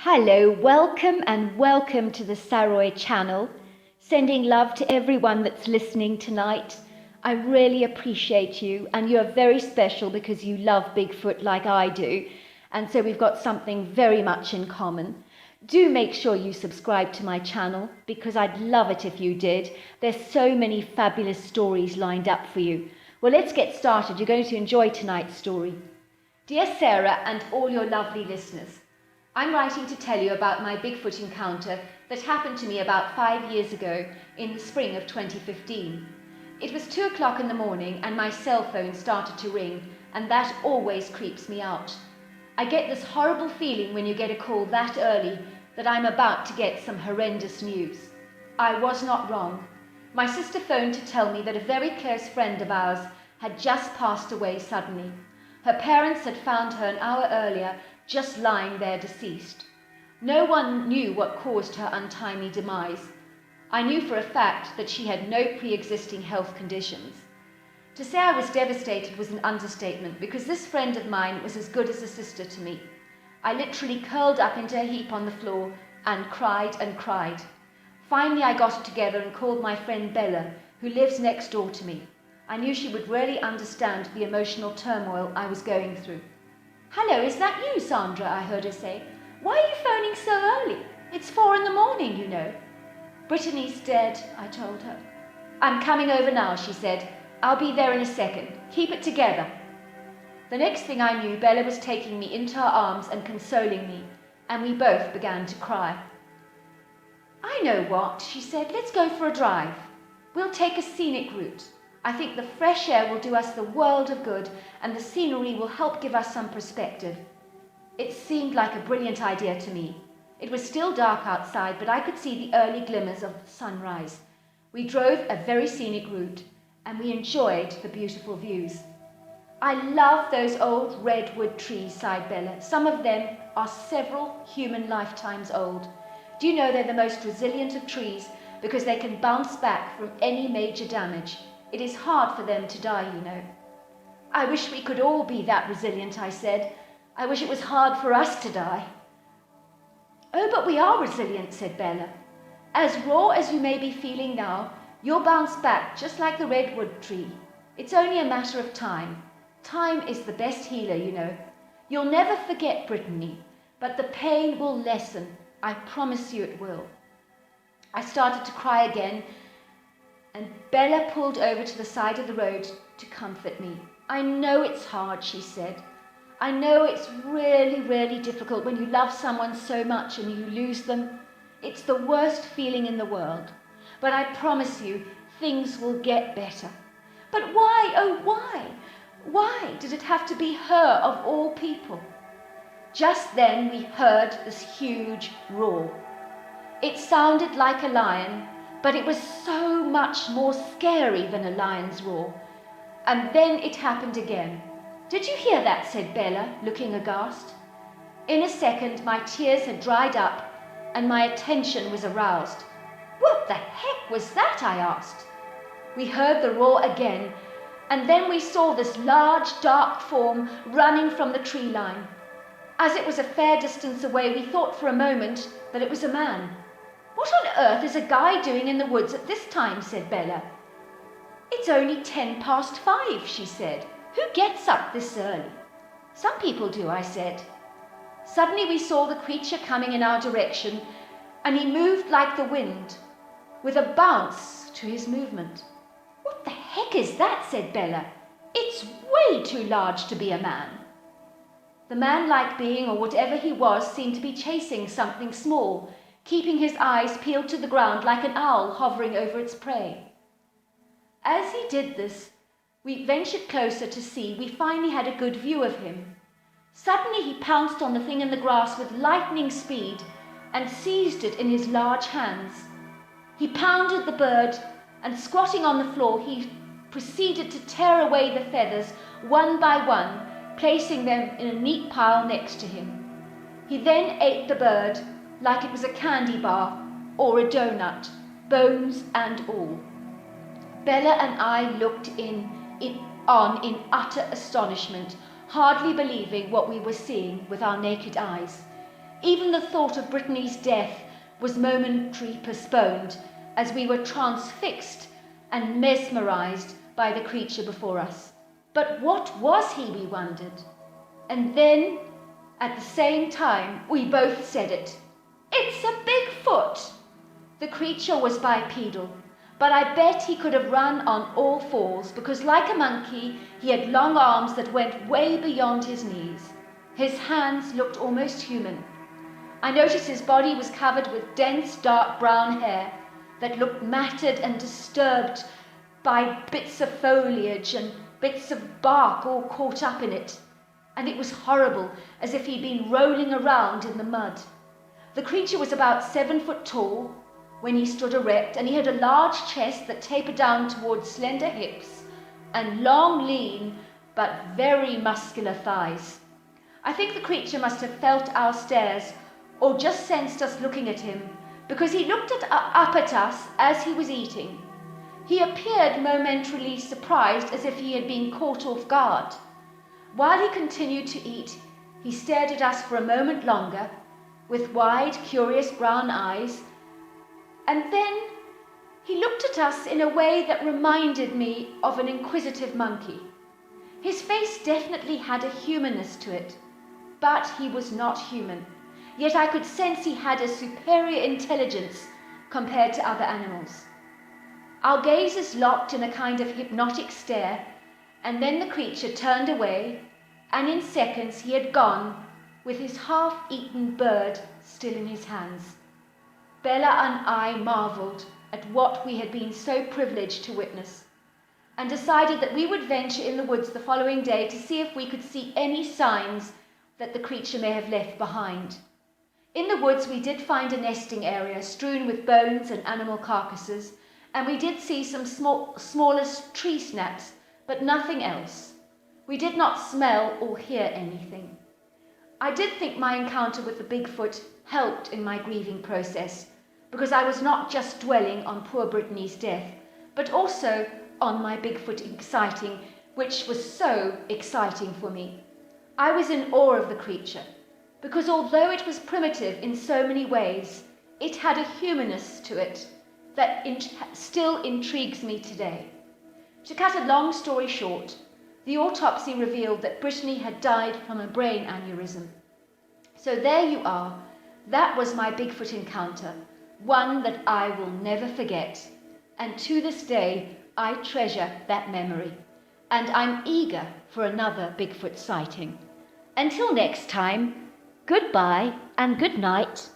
Hello, welcome to the Saroy channel. Sending love to everyone that's listening tonight. I really appreciate you, and you're very special because you love Bigfoot like I do, and so we've got something very much in common. Do make sure you subscribe to my channel because I'd love it if you did. There's so many fabulous stories lined up for you. Well, let's get started. You're going to enjoy tonight's story. Dear Sarah and all your lovely listeners, I'm writing to tell you about my Bigfoot encounter that happened to me about 5 years ago in the spring of 2015. It was 2 o'clock in the morning and my cell phone started to ring, and that always creeps me out. I get this horrible feeling when you get a call that early that I'm about to get some horrendous news. I was not wrong. My sister phoned to tell me that a very close friend of ours had just passed away suddenly. Her parents had found her an hour earlier, just lying there deceased. No one knew what caused her untimely demise. I knew for a fact that she had no pre-existing health conditions. To say I was devastated was an understatement because this friend of mine was as good as a sister to me. I literally curled up into a heap on the floor and cried and cried. Finally, I got it together and called my friend Bella, who lives next door to me. I knew she would really understand the emotional turmoil I was going through. "Hello, is that you, Sandra?" I heard her say. "Why are you phoning so early? It's 4 in the morning, you know." "Brittany's dead," I told her. "I'm coming over now," she said. "I'll be there in a second. Keep it together." The next thing I knew, Bella was taking me into her arms and consoling me, and we both began to cry. "I know what," she said. "Let's go for a drive. We'll take a scenic route. I think the fresh air will do us the world of good, and the scenery will help give us some perspective." It seemed like a brilliant idea to me. It was still dark outside, but I could see the early glimmers of the sunrise. We drove a very scenic route, and we enjoyed the beautiful views. "I love those old redwood trees," sighed Bella. "Some of them are several human lifetimes old. Do you know they're the most resilient of trees because they can bounce back from any major damage? It is hard for them to die, you know." "I wish we could all be that resilient," I said. "I wish it was hard for us to die." "Oh, but we are resilient," said Bella. "As raw as you may be feeling now, you'll bounce back just like the redwood tree. It's only a matter of time. Time is the best healer, you know. You'll never forget Brittany, but the pain will lessen. I promise you it will." I started to cry again, and Bella pulled over to the side of the road to comfort me. "I know it's hard," she said. "I know it's really, really difficult when you love someone so much and you lose them. It's the worst feeling in the world. But I promise you, things will get better." "But why, oh why? Why did it have to be her of all people?" Just then we heard this huge roar. It sounded like a lion, but it was so much more scary than a lion's roar. And then it happened again. "Did you hear that?" said Bella, looking aghast. In a second, my tears had dried up and my attention was aroused. "What the heck was that?" I asked. We heard the roar again, and then we saw this large, dark form running from the tree line. As it was a fair distance away, we thought for a moment that it was a man. "What on earth is a guy doing in the woods at this time?" said Bella. "It's only 5:10, she said. "Who gets up this early?" "Some people do," I said. Suddenly we saw the creature coming in our direction, and he moved like the wind, with a bounce to his movement. "What the heck is that?" said Bella. "It's way too large to be a man." The man-like being, or whatever he was, seemed to be chasing something small, keeping his eyes peeled to the ground like an owl hovering over its prey. As he did this, we ventured closer to see. We finally had a good view of him. Suddenly he pounced on the thing in the grass with lightning speed and seized it in his large hands. He pounded the bird, and squatting on the floor, he proceeded to tear away the feathers one by one, placing them in a neat pile next to him. He then ate the bird like it was a candy bar or a donut, bones and all. Bella and I looked on in utter astonishment, hardly believing what we were seeing with our naked eyes. Even the thought of Brittany's death was momentarily postponed as we were transfixed and mesmerized by the creature before us. But what was he, we wondered? And then, at the same time, we both said it. It's a Bigfoot! The creature was bipedal, but I bet he could have run on all fours because, like a monkey, he had long arms that went way beyond his knees. His hands looked almost human. I noticed his body was covered with dense, dark brown hair that looked matted and disturbed by bits of foliage and bits of bark all caught up in it. And it was horrible, as if he'd been rolling around in the mud. The creature was about 7 foot tall when he stood erect, and he had a large chest that tapered down towards slender hips and long, lean, but very muscular thighs. I think the creature must have felt our stares or just sensed us looking at him, because he looked up at us as he was eating. He appeared momentarily surprised, as if he had been caught off guard. While he continued to eat, he stared at us for a moment longer, with wide, curious brown eyes, and then he looked at us in a way that reminded me of an inquisitive monkey. His face definitely had a humanness to it, but he was not human. Yet I could sense he had a superior intelligence compared to other animals. Our gazes locked in a kind of hypnotic stare, and then the creature turned away, and in seconds he had gone, with his half-eaten bird still in his hands. Bella and I marveled at what we had been so privileged to witness, and decided that we would venture in the woods the following day to see if we could see any signs that the creature may have left behind. In the woods we did find a nesting area strewn with bones and animal carcasses, and we did see some smaller tree snaps, but nothing else. We did not smell or hear anything. I did think my encounter with the Bigfoot helped in my grieving process, because I was not just dwelling on poor Brittany's death, but also on my Bigfoot sighting, which was so exciting for me. I was in awe of the creature, because although it was primitive in so many ways, it had a humanness to it that still intrigues me today. To cut a long story short, the autopsy revealed that Brittany had died from a brain aneurysm. So there you are. That was my Bigfoot encounter, one that I will never forget. And to this day, I treasure that memory. And I'm eager for another Bigfoot sighting. Until next time, goodbye and good night.